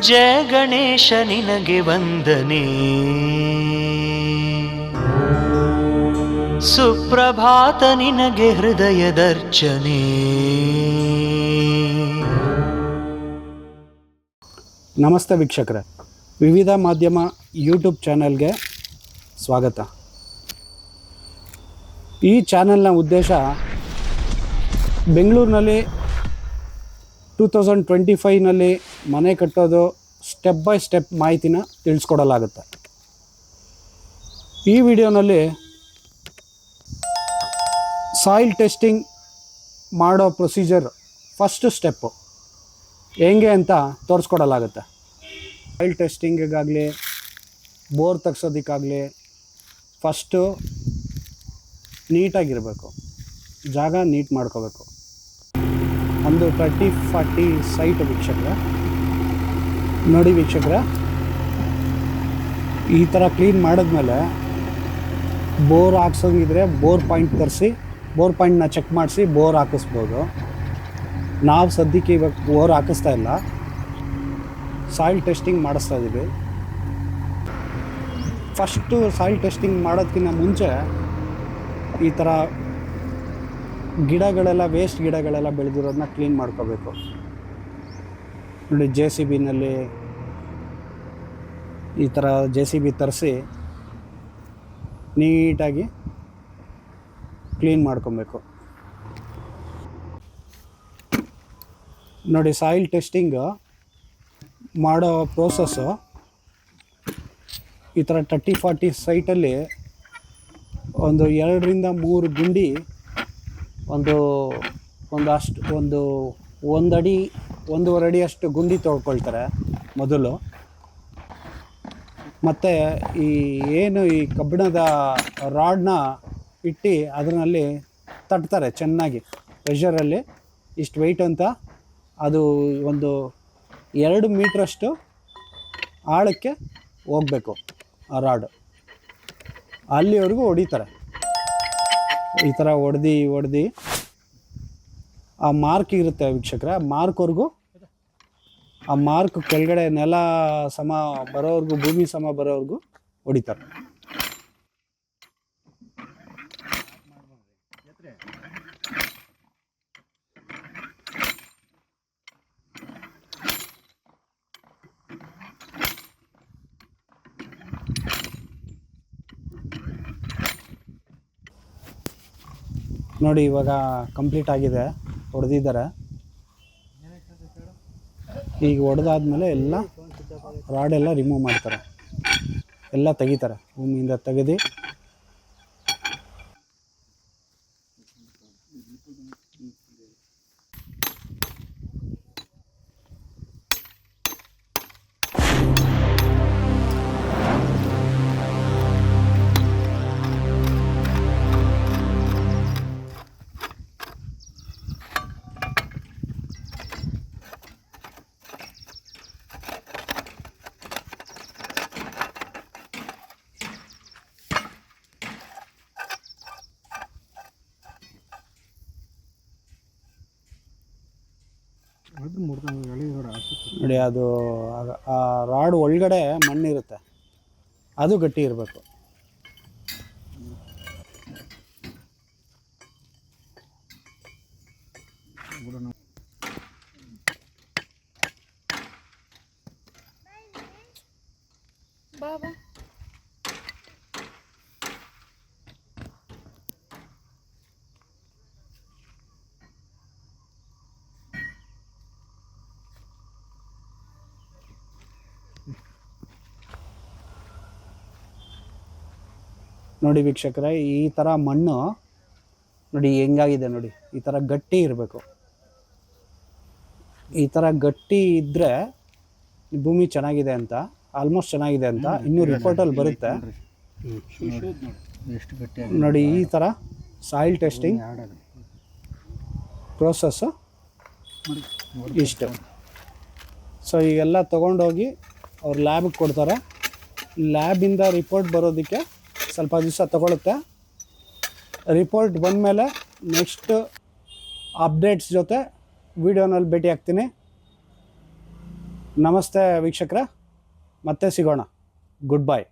ಜಯ ಗಣೇಶ ನಿನಗೆ ವಂದನೆ, ಸುಪ್ರಭಾತ ನಿನಗೆ ಹೃದಯದರ್ಚನೆ. ನಮಸ್ತೆ ವೀಕ್ಷಕರೇ, ವಿವಿಧ ಮಾಧ್ಯಮ ಯೂಟ್ಯೂಬ್ ಚಾನೆಲ್ಗೆ ಸ್ವಾಗತ. ಈ ಚಾನೆಲ್ನ ಉದ್ದೇಶ ಬೆಂಗಳೂರಿನಲ್ಲಿ 2025ನಲ್ಲಿ ಮನೆ ಕಟ್ಟೋದು ಸ್ಟೆಪ್ ಬೈ ಸ್ಟೆಪ್ ಮಾಹಿತಿನ ತಿಳಿಸ್ಕೊಡಲಾಗುತ್ತೆ. ಈ ವಿಡಿಯೋನಲ್ಲಿ ಸಾಯಿಲ್ ಟೆಸ್ಟಿಂಗ್ ಮಾಡೋ ಪ್ರೊಸೀಜರ್ ಫಸ್ಟ್ ಸ್ಟೆಪ್ಪು ಹೆಂಗೆ ಅಂತ ತೋರಿಸ್ಕೊಡಲಾಗುತ್ತೆ. ಸಾಯಿಲ್ ಟೆಸ್ಟಿಂಗಿಗಾಗಲಿ ಬೋರ್ ತೆಗ್ಸೋದಕ್ಕಾಗಲಿ ಫಸ್ಟು ನೀಟಾಗಿರಬೇಕು, ಜಾಗ ನೀಟ್ ಮಾಡ್ಕೋಬೇಕು. ಒಂದು 30-40 ಸೈಟ್ ವೀಕ್ಷಕರೇ ನೋಡಿ. ವೀಕ್ಷಕರೇ, ಈ ಥರ ಕ್ಲೀನ್ ಮಾಡಿದ್ಮೇಲೆ ಬೋರ್ ಹಾಕ್ಸೋಂಗಿದ್ರೆ ಬೋರ್ ಪಾಯಿಂಟ್ ತರಿಸಿ ಬೋರ್ ಪಾಯಿಂಟ್ನ ಚೆಕ್ ಮಾಡಿಸಿ ಬೋರ್ ಹಾಕಿಸ್ಬೋದು. ನಾವು ಸದ್ಯಕ್ಕೆ ಇವಾಗ ಬೋರ್ ಹಾಕಿಸ್ತಾ ಇಲ್ಲ, ಸಾಯಿಲ್ ಟೆಸ್ಟಿಂಗ್ ಮಾಡಿಸ್ತಾ ಇದ್ದೀವಿ. ಫಸ್ಟು ಸಾಯಿಲ್ ಟೆಸ್ಟಿಂಗ್ ಮಾಡೋದಕ್ಕಿಂತ ಮುಂಚೆ ಈ ಥರ ಗಿಡಗಳೆಲ್ಲ ವೇಸ್ಟ್ ಗಿಡಗಳೆಲ್ಲ ಬೆಳೆದಿರೋದನ್ನ ಕ್ಲೀನ್ ಮಾಡ್ಕೋಬೇಕು. ನೋಡಿ, JCBನಲ್ಲಿ ಈ ಥರ JCB ತರಿಸಿ ನೀಟಾಗಿ ಕ್ಲೀನ್ ಮಾಡ್ಕೊಬೇಕು. ನೋಡಿ, ಸಾಯಿಲ್ ಟೆಸ್ಟಿಂಗ್ ಮಾಡೋ ಪ್ರೋಸೆಸ್ಸು ಈ ಥರ 30-40 ಸೈಟಲ್ಲಿ ಒಂದು 2-3 ಗುಂಡಿ ಒಂದು ಅಡಿ 1.5 ಅಡಿ ಅಷ್ಟು ಗುಂಡಿ ತೊಳ್ಕೊಳ್ತಾರೆ ಮೊದಲು. ಮತ್ತು ಈ ಕಬ್ಬಿಣದ ರಾಡ್ನ ಇಟ್ಟು ಅದರಲ್ಲಿ ತಟ್ತಾರೆ ಚೆನ್ನಾಗಿ ಪ್ರೆಷರಲ್ಲಿ. ಇಷ್ಟು ವೆಯ್ಟ್ ಅಂತ ಅದು ಒಂದು 2 ಮೀಟ್ರಷ್ಟು ಆಳಕ್ಕೆ ಹೋಗಬೇಕು ಆ ರಾಡ್. ಅಲ್ಲಿವರೆಗೂ ಹೊಡಿತಾರೆ. ಈ ಥರ ಹೊಡೆದು ಆ ಮಾರ್ಕ್ ಇರುತ್ತೆ ವೀಕ್ಷಕರೇ, ಮಾರ್ಕ್ವರೆಗೂ, ಆ ಮಾರ್ಕ್ ಕೆಳಗಡೆ ನೆಲ ಸಮ ಬರೋವರೆಗೂ, ಭೂಮಿ ಸಮ ಬರೋವರೆಗೂ ಹೊಡಿತಾರೆ. ನೋಡಿ, ಇವಾಗ ಕಂಪ್ಲೀಟ್ ಆಗಿದೆ, ಹೊಡೆದಿದ್ದಾರೆ. ಈಗ ಹೊಡೆದಾದ್ಮೇಲೆ ಎಲ್ಲ ರಾಡೆಲ್ಲ ರಿಮೂವ್ ಮಾಡ್ತಾರೆ, ಎಲ್ಲ ತೆಗಿತಾರೆ, ಭೂಮಿಯಿಂದ ತೆಗೆದು ನೋಡಿ, ಅದು ಆ ರಾಡ್ ಒಳಗಡೆ ಮಣ್ಣಿರುತ್ತೆ, ಅದು ಗಟ್ಟಿ ಇರಬೇಕು. ನೋಡಿ ವೀಕ್ಷಕರೇ, ಈ ಥರ ಮಣ್ಣು ನೋಡಿ ಹೆಂಗಾಗಿದೆ ನೋಡಿ, ಈ ಥರ ಗಟ್ಟಿ ಇರಬೇಕು. ಈ ಥರ ಗಟ್ಟಿ ಇದ್ದರೆ ಭೂಮಿ ಚೆನ್ನಾಗಿದೆ ಅಂತ, ಆಲ್ಮೋಸ್ಟ್ ಚೆನ್ನಾಗಿದೆ ಅಂತ ಇನ್ನೂ ರಿಪೋರ್ಟಲ್ಲಿ ಬರುತ್ತೆ ನೋಡಿ. ಈ ಥರ ಸಾಯಿಲ್ ಟೆಸ್ಟಿಂಗ್ ಪ್ರೋಸೆಸ್ಸು ಇಷ್ಟು. ಸೊ ಈಗೆಲ್ಲ ತೊಗೊಂಡೋಗಿ ಅವ್ರು ಲ್ಯಾಬಿಗೆ ಕೊಡ್ತಾರೆ. ಲ್ಯಾಬಿಂದ ರಿಪೋರ್ಟ್ ಬರೋದಕ್ಕೆ ಸ್ವಲ್ಪ ದಿವಸ ತಗೊಳುತ್ತೆ. ರಿಪೋರ್ಟ್ ಬಂದಮೇಲೆ ನೆಕ್ಸ್ಟ್ ಅಪ್ಡೇಟ್ಸ್ ಜೊತೆ ವಿಡಿಯೋನಲ್ಲಿ ಭೇಟಿ ಆಗ್ತೀನಿ. ನಮಸ್ತೆ ವೀಕ್ಷಕರೇ, ಮತ್ತೆ ಸಿಗೋಣ. Good bye.